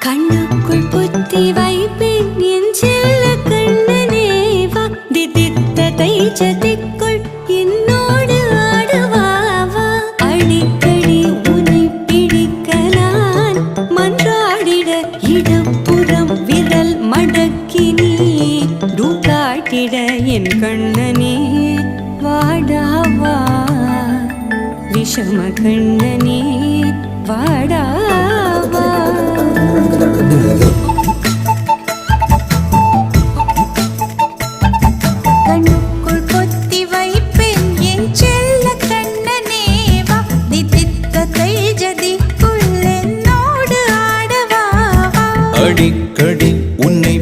கண்ணுக்குள் புத்தி வைப்பேன் என் செல்ல கண்ணனேவா திதித்ததை சதிக்குள் என்னோடு ஆடுவாவா அடிக்கடி உனை பிடிக்க நான் மன்றாடிட இடப்புறம் விரல் மடக்கி நீ காட்டிட என் கண்ணனே வாடாவா விஷம கண்ணனே வாடாவா கண்ணுக்குள் பொத்தி வைப்பேன் என் செல்ல கண்ணனேவா திதித்ததை ஜதிக்குள் என்னோடு ஆடவா அடிக்கடி உன்னை